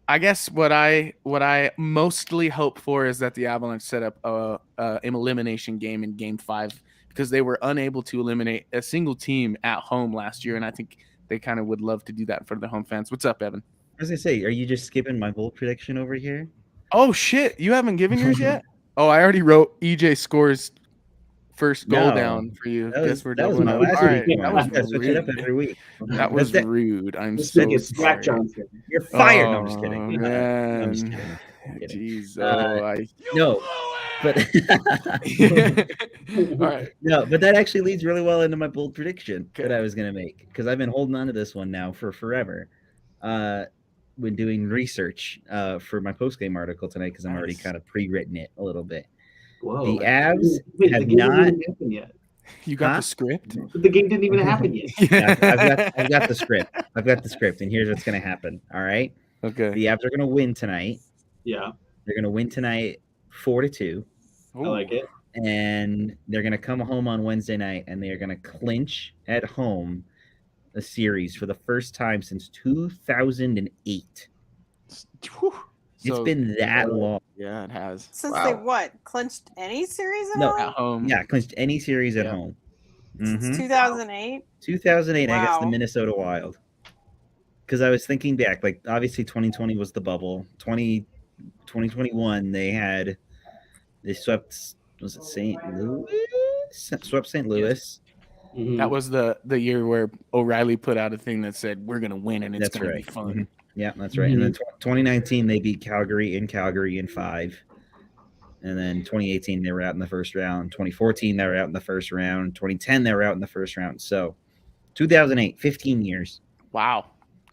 I guess what I mostly hope for is that the Avalanche set up an elimination game in Game 5 because they were unable to eliminate a single team at home last year, and I think they kind of would love to do that for the home fans. What's up, Evan? I was gonna say, are you just skipping my bold prediction over here? Oh shit, you haven't given yours yet? Oh, I already wrote EJ scores first goal No, down for you. That Guess we're was doubling my up. last All week. right, One. that was You gotta switch it up rude. every week. That was That's it. rude. I'm This so thing is Zach sorry. Johnson. You're fired. No, I'm just Oh, kidding. No, I'm just man. kidding. I'm kidding. Jeez. No, but All right. no, but that actually leads really well into my bold prediction that I was going to make because I've been holding on to this one now for forever. When doing research for my post game article tonight because I'm already kind of pre-written it a little bit. Whoa. The Avs Wait, have the game not. didn't even happen yet. You got Huh? the script? The game didn't even happen yet. Yeah, I've got the script. I've got the script, and here's what's going to happen. All right. Okay. The Avs are going to win tonight. Yeah, They're going to win tonight 4-2. I like it. And they're going to come home on Wednesday night, and they are going to clinch at home a series for the first time since 2008. Whew. It's So- been that long. Yeah, it has. Since they clinched any series at No, home? At home. Yeah, clinched any series at home. Since Mhm. 2008? 2008 against the Wow. Minnesota Wild. Because I was thinking back, like obviously 2020 was the bubble. 2021 they swept, was it St. Louis? Swept St. Louis. That was the year where O'Reilly put out a thing that said we're gonna win and it's That's gonna right. be fun. Mhm. Yeah, that's right. And then 2019 they beat Calgary in 5. And then 2018 they were out in the first round. 2014 they were out in the first round. 2010 they were out in the first round. So 2008, 15 years. Wow.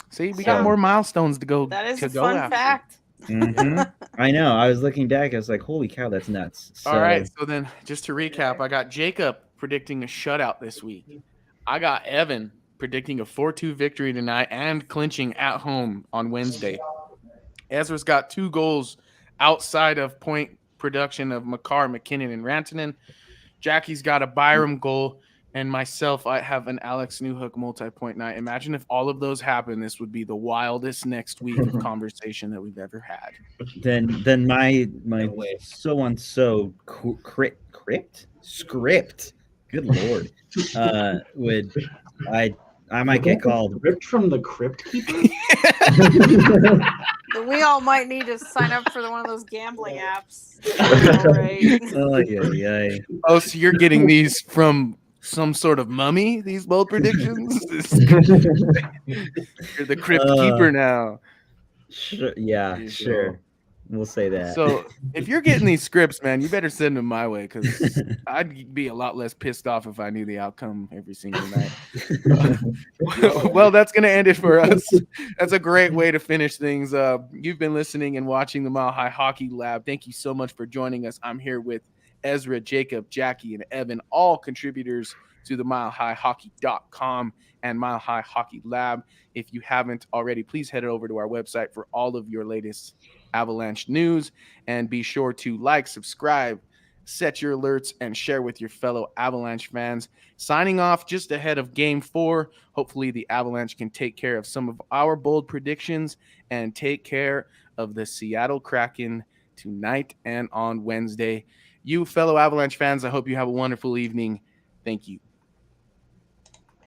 See, we got So- more milestones to go. That is to a go fun after. fact. Mhm. I know. I was looking back. I was like, "Holy cow, that's nuts!" So, All right. So then, just to recap, I got Jacob predicting a shutout this week. I got Evan predicting a 4-2 victory tonight and clinching at home on Wednesday. Ezra's got 2 goals outside of point production of Makar, McKinnon, and Rantanen. Jackie's got a Byram goal, and myself, I have an Alex Newhook multi-point night. Imagine if all of those happen. This would be the wildest next week of conversation that we've ever had. Then my so script. Good lord, would I might get called ripped from the crypt keeper. We all might need to sign up for one of those gambling apps. All right. Oh yeah. Oh, so you're getting these from some sort of mummy? These bold predictions? You're the crypt keeper now. Sure, yeah, sure. We'll say that. So if you're getting these scripts, man, you better send them my way because I'd be a lot less pissed off if I knew the outcome every single night. Well, that's going to end it for us. That's a great way to finish things. You've been listening and watching the Mile High Hockey Lab. Thank you so much for joining us. I'm here with Ezra, Jacob, Jackie, and Evan, all contributors to the milehighhockey.com and Mile High Hockey Lab. If you haven't already, please head over to our website for all of your latest Avalanche news, and be sure to like, subscribe, set your alerts, and share with your fellow Avalanche fans. Signing off just ahead of Game 4. Hopefully the Avalanche can take care of some of our bold predictions and take care of the Seattle Kraken tonight and on Wednesday. You fellow Avalanche fans, I hope you have a wonderful evening. Thank you.